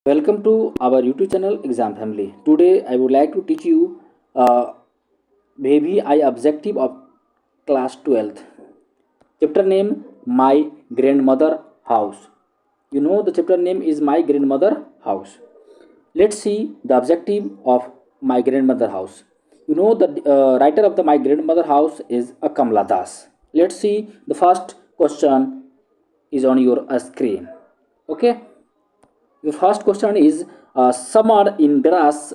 Welcome to our YouTube channel Exam Family. Today I would like to teach you baby I objective of class 12th. Chapter name My Grandmother House. You know the chapter name is My Grandmother House. Let's see the objective of My Grandmother House. You know the writer of the My Grandmother House is Kamla Das. Let's see the first question is on your screen. Okay. Your first question is Summer in Grass.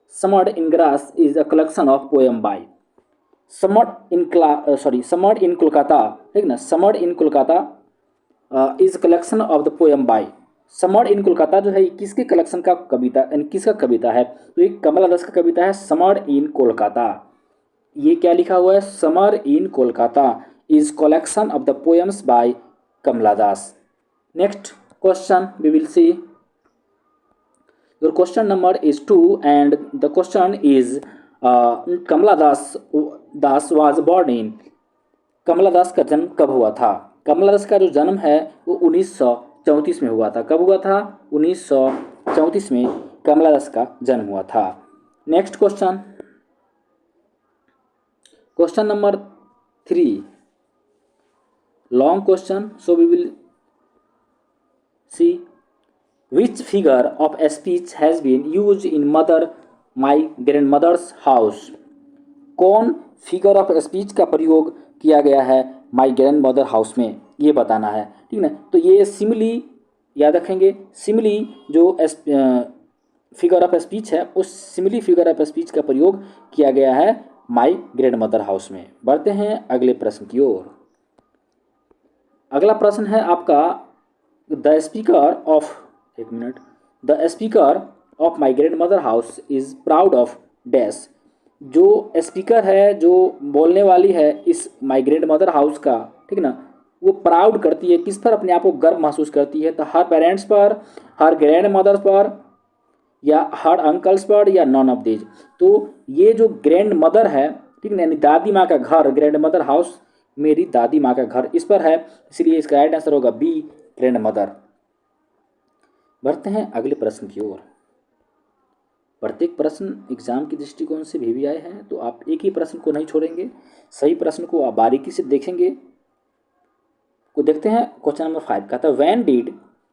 Summer in Grass is a collection of poem by Summer in Kolkata, ठीक ना. Summer in Kolkata is a collection of the poem by summer in Kolkata जो है ये किसके collection का कविता यानी किसका कविता है, तो ये कमला दास का कविता है समर इन कोलकाता. ये क्या लिखा हुआ है, summer in Kolkata is collection of the poems by Kamala Das. Next question we will see. Your question number is 2 and the question is Kamala Das was born in. कमला दास का जन्म कब हुआ था. कमला दास का जो जन्म है वो 1934 में हुआ था. कब हुआ था, 1934 में कमला दास का जन्म हुआ था. Next question, question number 3, long question, so we will see. Which figure of speech has been used in my grandmother's house? कौन फिगर ऑफ स्पीच का प्रयोग किया गया है माई ग्रैंड मदर हाउस में, ये बताना है, ठीक ना. तो ये सिमिली याद रखेंगे. सिमिली जो फिगर ऑफ स्पीच है उस सिमिली फिगर ऑफ स्पीच का प्रयोग किया गया है माई ग्रैंड मदर हाउस में. बढ़ते हैं अगले प्रश्न की ओर. अगला प्रश्न है आपका द स्पीकर ऑफ, एक minute, the speaker of my grand mother house is proud of dash. जो स्पीकर है, जो बोलने वाली है इस माई ग्रैंड मदर हाउस का, ठीक ना, वो प्राउड करती है किस पर, अपने आप को गर्व महसूस करती है. तो हर पेरेंट्स पर, हर ग्रैंड मदर पर, या हर अंकल्स पर, या नॉन ऑफ दीज. तो ये जो ग्रैंड मदर है, ठीक ना, यानी दादी माँ का घर, ग्रैंड मदर हाउस मेरी दादी माँ का घर, इस पर है, इसलिए इसका राइट आंसर होगा बी, ग्रैंड मदर. बढ़ते हैं अगले प्रश्न की ओर. प्रत्येक प्रश्न एग्जाम की दृष्टिकोण से भी आए हैं, तो आप एक ही प्रश्न को नहीं छोड़ेंगे, सही प्रश्न को आप बारीकी से देखेंगे. को देखते हैं क्वेश्चन नंबर 5. कहता है when did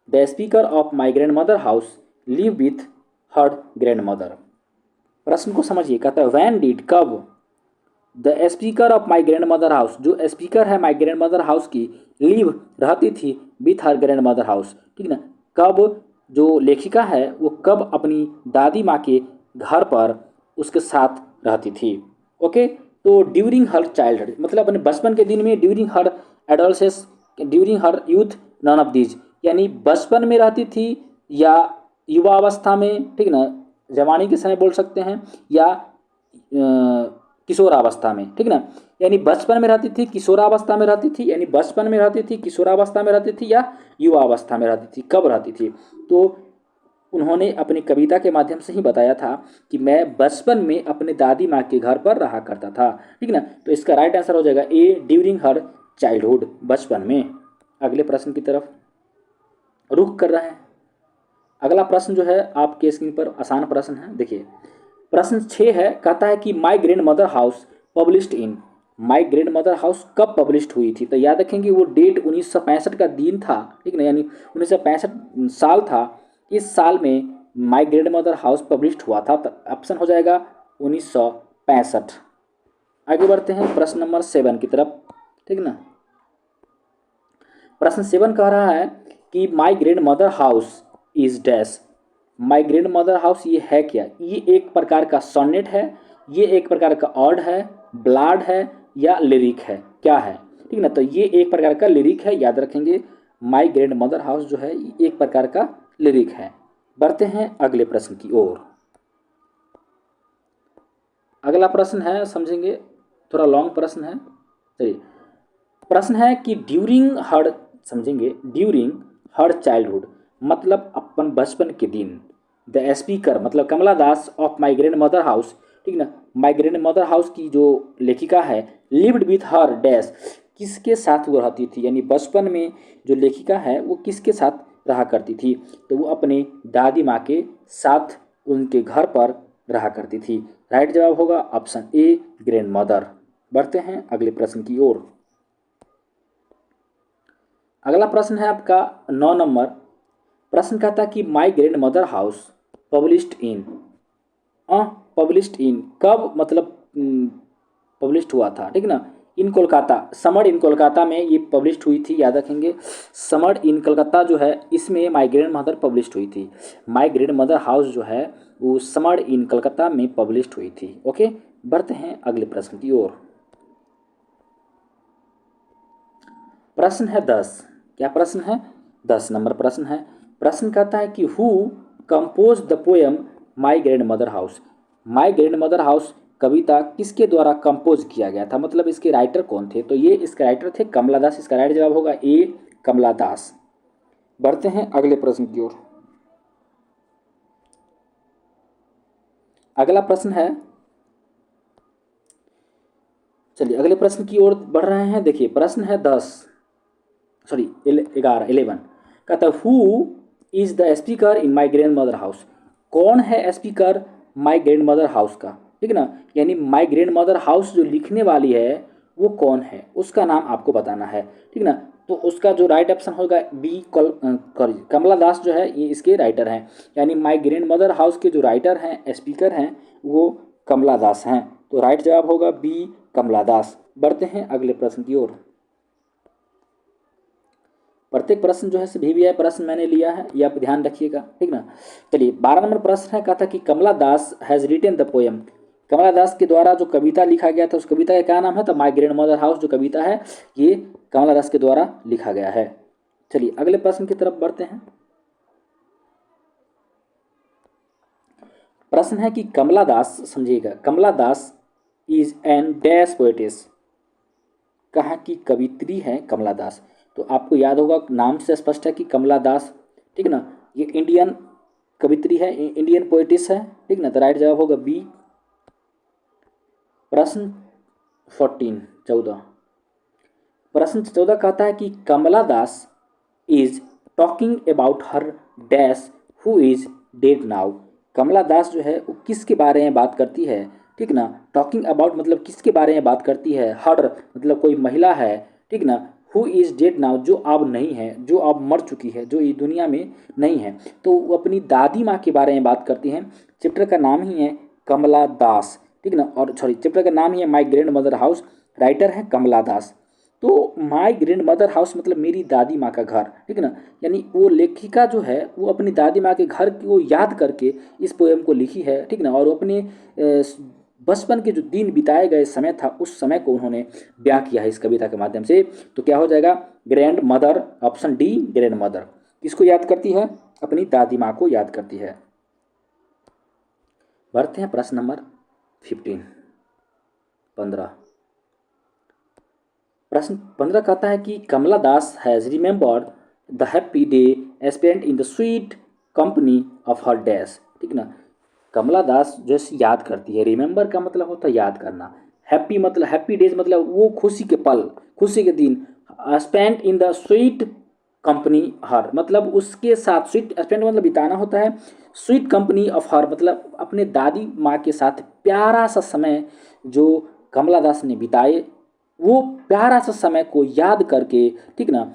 the speaker of my grand mother house live with her grand mother. प्रश्न को समझिए. कहता है व्हेन डिड, कब, the speaker of my grand mother house, जो स्पीकर है माई ग्रैंड मदर हाउस की, लिव रहती थी with her grand mother house, ठीक ना. कब जो लेखिका है वो कब अपनी दादी माँ के घर पर उसके साथ रहती थी. ओके, तो ड्यूरिंग हर चाइल्डहुड मतलब अपने बचपन के दिन में, during her adolescence, during her youth, none of these, यानी बचपन में रहती थी या युवा अवस्था में, ठीक ना, जवानी के समय बोल सकते हैं, या किशोरावस्था में, ठीक ना. यानी बचपन में रहती थी, किशोरावस्था में रहती थी, यानी बचपन में रहती थी, किशोरावस्था में रहती थी, या युवा अवस्था में रहती थी, कब रहती थी. तो उन्होंने अपनी कविता के माध्यम से ही बताया था कि मैं बचपन में अपने दादी माँ के घर पर रहा करता था, ठीक ना. तो इसका राइट आंसर हो जाएगा ए, ड्यूरिंग हर चाइल्डहुड, बचपन में. अगले प्रश्न की तरफ रुख कर रहे हैं. अगला प्रश्न जो है आपके स्क्रीन पर आसान प्रश्न है, देखिए. प्रश्न 6 है. कहता है कि my grand mother house published in. My grand mother house कब पब्लिश्ड हुई थी, तो याद रखेंगे वो डेट 1965 का दिन था, ठीक ना, यानी 1965 साल था. इस साल में my grand mother house published हुआ था, तो ऑप्शन हो जाएगा 1965. आगे बढ़ते हैं प्रश्न नंबर 7 की तरफ, ठीक ना. प्रश्न 7 कह रहा है कि my grand mother house is dash. My grand mother house ये है क्या. ये एक प्रकार का सॉनेट है, ये एक प्रकार का ऑड है, ब्लाड है, या लिरिक है, क्या है, ठीक ना. तो ये एक प्रकार का लिरिक है, याद रखेंगे. माई ग्रैंड मदर हाउस जो है ये एक प्रकार का लिरिक है. बढ़ते हैं अगले प्रश्न की ओर. अगला प्रश्न है, समझेंगे, थोड़ा लॉन्ग प्रश्न है. चलिए, प्रश्न है कि ड्यूरिंग हर, समझेंगे, ड्यूरिंग हर चाइल्डहुड मतलब अपन बचपन के दिन, द स्पीकर मतलब Kamala Das of my grand mother house, ठीक ना, माई ग्रैंड मदर हाउस की जो लेखिका है, लिव्ड विथ हर डैश, किसके साथ वो रहती थी, यानी बचपन में जो लेखिका है वो किसके साथ रहा करती थी? तो वो अपने दादी माँ के साथ उनके घर पर रहा करती थी। राइट जवाब होगा ऑप्शन ए, ग्रैंड मदर। बढ़ते हैं अगले प्रश्न की ओर। अगला प्रश्न है आपका 9 नंबर। प्रश्न कहता है कि my grand mother house published in, published in कब मतलब पब्लिश्ड हुआ था, ठीक ना? इन कोलकाता, समर इन कोलकाता में ये पब्लिश्ड हुई थी, याद रखेंगे। समर इन कोलकाता जो है इसमें माई ग्रैंड मदर पब्लिश्ड हुई थी। माई ग्रैंड मदर हाउस जो है वो समर इन कलकत्ता में पब्लिश्ड हुई थी। ओके, बढ़ते हैं अगले प्रश्न की ओर। प्रश्न है 10। क्या प्रश्न है? 10 नंबर प्रश्न है। प्रश्न कहता है कि who compose the poem my grand mother house. My grand mother house कविता किसके द्वारा कंपोज किया गया था, मतलब इसके राइटर कौन थे? तो ये इसके राइटर थे कमला दास। इसका राइट जवाब होगा ए, कमला दास। बढ़ते हैं अगले प्रश्न की ओर। अगला प्रश्न है, चलिए अगले प्रश्न की ओर बढ़ रहे हैं। देखिए प्रश्न है 11। कहता है who is the speaker in my grand mother house. कौन है speaker my grand mother house का, ठीक ना? यानी माई ग्रैंड मदर हाउस जो लिखने वाली है वो कौन है, उसका नाम आपको बताना है, ठीक ना? तो उसका जो राइट ऑप्शन होगा बी, कमला दास जो है ये इसके राइटर हैं। यानी माई ग्रैंड मदर हाउस के जो राइटर हैं, स्पीकर हैं, वो कमला दास हैं। तो राइट जवाब होगा बी, कमला दास। बढ़ते हैं अगले प्रश्न की ओर। प्रत्येक प्रश्न जो है VVI प्रश्न मैंने लिया है, ये आप ध्यान रखिएगा, ठीक ना? चलिए 12 नंबर प्रश्न है। कहा था कि Kamala Das has retain the poem. कमला दास के द्वारा जो कविता लिखा गया था उस कविता का क्या नाम है? तो माई ग्रैंड मदर हाउस जो कविता है ये कमला दास के द्वारा लिखा गया है। चलिए अगले प्रश्न की तरफ बढ़ते हैं। प्रश्न है कि कमला दास, समझिएगा, कमला Das is an dash poet's. कहाँ की कवित्री है कमला दास? तो आपको याद होगा नाम से स्पष्ट है कि कमला दास, ठीक ना, ये इंडियन कवित्री है, इंडियन पोएटिस है, ठीक ना? तो राइट जवाब होगा बी। प्रश्न 14। प्रश्न 14 कहता है कि Kamala Das is talking about her dash who is dead now. Kamala Das जो है वो किसके बारे में बात करती है, ठीक ना? टॉकिंग अबाउट मतलब किसके बारे में बात करती है? हर मतलब कोई महिला है, ठीक ना? हु इज़ डेड नाउ जो अब नहीं है, जो अब मर चुकी है, जो इस दुनिया में नहीं है। तो वो अपनी दादी माँ के बारे में बात करती हैं। चैप्टर का नाम ही है कमला दास, ठीक ना? और सॉरी, चैप्टर का नाम ही है my grand mother house, writer है कमला दास। तो माई ग्रैंड मदर हाउस मतलब मेरी दादी माँ का घर, ठीक ना? यानी वो लेखिका जो है वो अपनी दादी माँ के घर को याद करके इस पोएम को लिखी है, ठीक ना? और वो अपने बचपन के जो दिन बिताए गए समय था उस समय को उन्होंने ब्याह किया है इस कविता के माध्यम से। तो क्या हो जाएगा? Grand mother, option D, grand mother. किसको याद करती है? अपनी दादी माँ को याद करती है। बढ़ते हैं प्रश्न नंबर 15। प्रश्न 15 कहता है कि Kamala Das has remembered the happy day spent in the sweet company of her dash, ठीक ना? कमला दास जैसे याद करती है, रिमेंबर का मतलब होता है याद करना, हैप्पी मतलब हैप्पी डेज मतलब वो खुशी के पल, खुशी के दिन, spend in the sweet company her मतलब उसके साथ, स्वीट स्पेंड मतलब बिताना होता है, स्वीट कंपनी ऑफ हर मतलब अपने दादी माँ के साथ प्यारा सा समय जो कमला दास ने बिताए, वो प्यारा सा समय को याद करके, ठीक ना,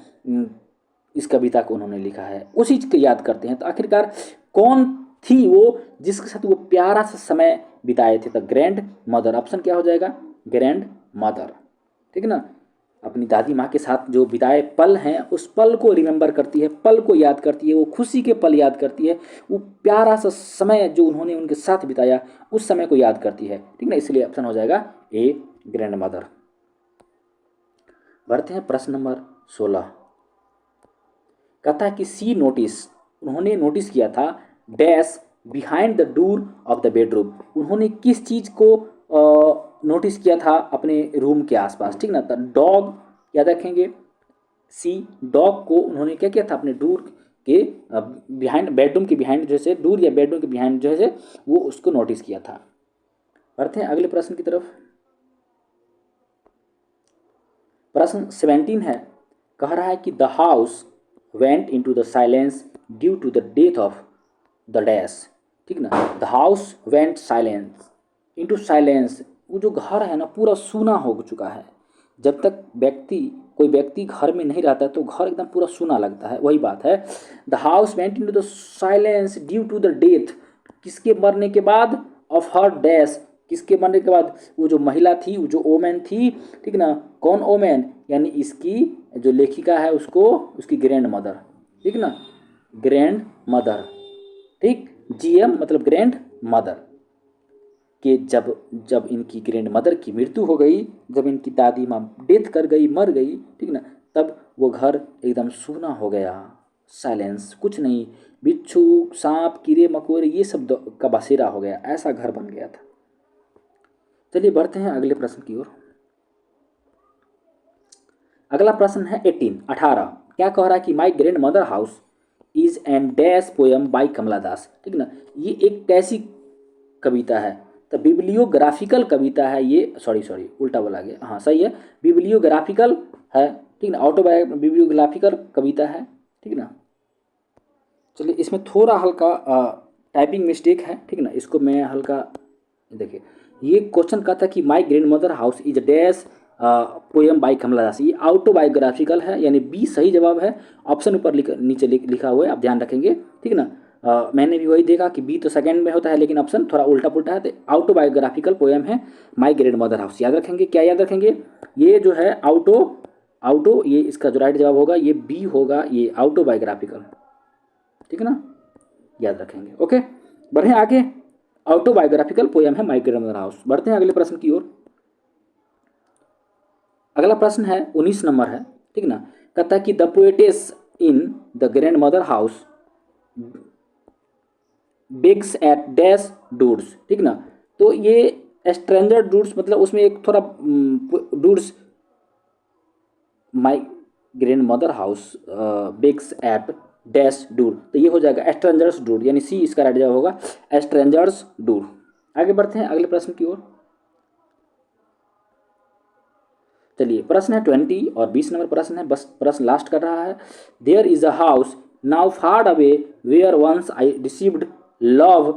इस कविता को उन्होंने लिखा है, उसी चीज़ को याद करते हैं। तो आखिरकार कौन थी वो जिसके साथ वो प्यारा सा समय बिताए थे? तो ग्रैंड मदर, ऑप्शन क्या हो जाएगा? ग्रैंड मदर, ठीक ना? अपनी दादी माँ के साथ जो बिताए पल हैं उस पल को रिमेंबर करती है, पल को याद करती है, वो खुशी के पल याद करती है, वो प्यारा सा समय जो उन्होंने उनके साथ बिताया उस समय को याद करती है, ठीक ना? इसलिए ऑप्शन हो जाएगा ए, ग्रैंड मदर। बढ़ते हैं प्रश्न नंबर 16। कहता है कि सी नोटिस, उन्होंने नोटिस किया था dash behind the door of the bedroom. उन्होंने किस चीज़ को नोटिस किया था अपने रूम के आसपास, ठीक ना? तो डॉग, याद रखेंगे, सी डॉग को उन्होंने क्या किया था अपने डोर के बिहाइंड, बेडरूम के बिहाइंड जैसे डोर या बेडरूम के बिहाइंड जैसे वो उसको नोटिस किया था। बढ़ते हैं अगले प्रश्न की तरफ। प्रश्न 17 है, कह रहा है कि the house went into the silence due to the death of the dash, ठीक ना। The house went silence into silence, वो जो घर है ना पूरा सूना हो चुका है। जब तक कोई व्यक्ति घर में नहीं रहता तो घर एकदम पूरा सूना लगता है, वही बात है। The house went into the silence due to the death, किसके मरने के बाद, ऑफ हर डैश, किसके मरने के बाद, वो जो महिला थी, वो जो ओमेन थी, ठीक ना। कौन ओमेन, यानी इसकी जो लेखिका है उसको, उसकी ग्रैंड मदर, ठीक ना, ग्रैंड मदर, ठीक। GM मतलब ग्रैंड मदर कि जब इनकी ग्रैंड मदर की मृत्यु हो गई, जब इनकी दादी माँ डेथ कर गई, मर गई, ठीक ना, तब वो घर एकदम सूना हो गया, साइलेंस, कुछ नहीं, बिच्छू, सांप, कीड़े मकोड़े ये सब का बसेरा हो गया, ऐसा घर बन गया था। चलिए बढ़ते हैं अगले प्रश्न की ओर। अगला प्रश्न है 18। क्या कह रहा है कि my grand mother house is an dash poem by Kamala Das, ठीक ना। ये एक कैसी कविता है, तो बिब्लियोग्राफिकल कविता है ये, सॉरी उल्टा बोला गया, हाँ सही है, बिब्लियोग्राफिकल है, ठीक ना, बिब्लियोग्राफिकल कविता है, ठीक ना। चलिए इसमें थोड़ा हल्का टाइपिंग मिस्टेक है, ठीक ना, इसको मैं हल्का, देखिए ये क्वेश्चन कहता है कि my grand mother house is dash poem by Kamala Das, ये ऑटोबायोग्राफिकल है, यानी बी सही जवाब है। ऑप्शन ऊपर नीचे लिखा हुआ है, आप ध्यान रखेंगे, ठीक ना। मैंने भी वही देखा कि बी तो सेकंड में होता है, लेकिन ऑप्शन थोड़ा उल्टा पुल्टा है, तो ऑटोबायोग्राफिकल पोएम है माई ग्रैंड मदर हाउस। याद रखेंगे, क्या याद रखेंगे, ये जो है आउटो ये इसका जो राइट जवाब होगा ये बी होगा, ये ऑटोबायोग्राफिकल, ठीक है ना, याद रखेंगे। ओके, बढ़े आगे, ऑटोबायोग्राफिकल पोएम है माई ग्रैंड मदर हाउस। बढ़ते हैं अगले प्रश्न की ओर। अगला प्रश्न है 19 नंबर है, ठीक ना। कहता है कि the poetess in the grand mother house begs at dash dudes, ठीक ना। तो ये स्ट्रेंजर डूड्स मतलब उसमें एक थोड़ा dudes, my grand mother house begs at dash dude, तो ये हो जाएगा स्ट्रेंजर्स डूड, यानी सी इसका राइट जवाब होगा, स्ट्रेंजर्स डूड। आगे बढ़ते हैं अगले प्रश्न की ओर। चलिए प्रश्न है 20 और 20 नंबर प्रश्न है, बस प्रश्न लास्ट कर रहा है। There is a house now far away where once I received love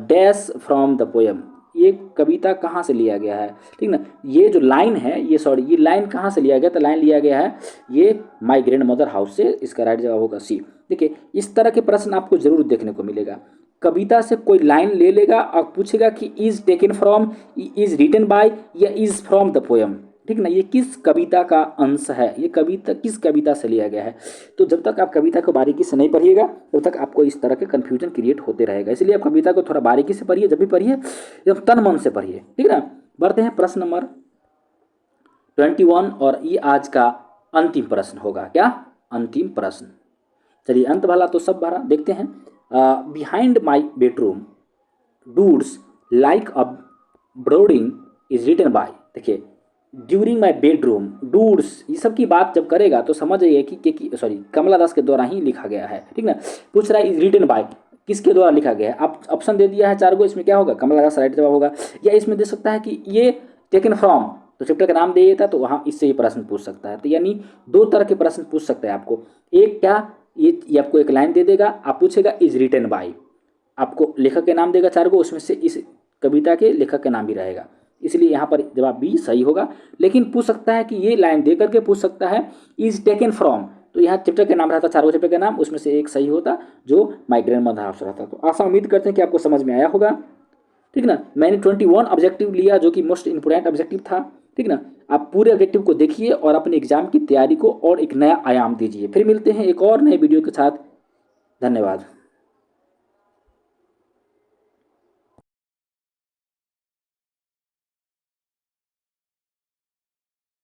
dash from the poem, ये कविता कहाँ से लिया गया है, ठीक ना। ये जो लाइन है, ये लाइन कहाँ से लिया गया, तो लाइन लिया गया है ये माई ग्रैंड मदर हाउस से, इसका राइट जवाब होगा सी। देखिए इस तरह के प्रश्न आपको जरूर देखने को मिलेगा, कविता से कोई लाइन ले लेगा और पूछेगा कि is taken from, is written by, या इज फ्रॉम द पोएम, ठीक ना, ये किस कविता का अंश है, ये कविता किस कविता से लिया गया है। तो जब तक आप कविता को बारीकी से नहीं पढ़िएगा तब तक आपको इस तरह के कन्फ्यूजन क्रिएट होते रहेगा, इसलिए आप कविता को थोड़ा बारीकी से पढ़िए, जब भी पढ़िए एकदम तन मन से पढ़िए, ठीक ना। बढ़ते हैं प्रश्न नंबर 21 और ये आज का अंतिम प्रश्न होगा, क्या अंतिम प्रश्न। चलिए अंत भला तो सब भरा, देखते हैं। Behind my bedroom doors like a brooding is written by, देखिए ड्यूरिंग माई बेडरूम डूड्स, ये सब की बात जब करेगा तो समझ जाइए कि सॉरी कमला दास के द्वारा ही लिखा गया है, ठीक ना। पूछ रहा है इज रिटन बाय, किसके द्वारा लिखा गया है, आप ऑप्शन दे दिया है 4 गो, इसमें क्या होगा, कमला दास राइट जवाब होगा। या इसमें दे सकता है कि ये टेकन फ्रॉम, तो चैप्टर का नाम दे देता तो वहाँ इससे ही प्रश्न पूछ सकता है। तो यानी 2 तरह के प्रश्न पूछ सकता है आपको, एक क्या, ये आपको एक लाइन दे देगा, आप पूछेगा इज रिटन बाय, आपको लेखक के नाम देगा 4 गो, उसमें से इस कविता के लेखक का नाम भी रहेगा, इसलिए यहाँ पर जवाब बी सही होगा। लेकिन पूछ सकता है कि ये लाइन दे करके पूछ सकता है इज टेकन फ्रॉम, तो यहाँ चैप्टर के नाम रहता, 4 गो चैप्टर का नाम, उसमें से एक सही होता जो माई ग्रैंड मदर हाउस रहता। तो आशा उम्मीद करते हैं कि आपको समझ में आया होगा, ठीक ना। मैंने 21 ऑब्जेक्टिव लिया जो कि मोस्ट इंपोर्टेंट ऑब्जेक्टिव था, ठीक ना। आप पूरे ऑब्जेक्टिव को देखिए और अपने एग्जाम की तैयारी को और एक नया आयाम दीजिए। फिर मिलते हैं एक और नए वीडियो के साथ, धन्यवाद।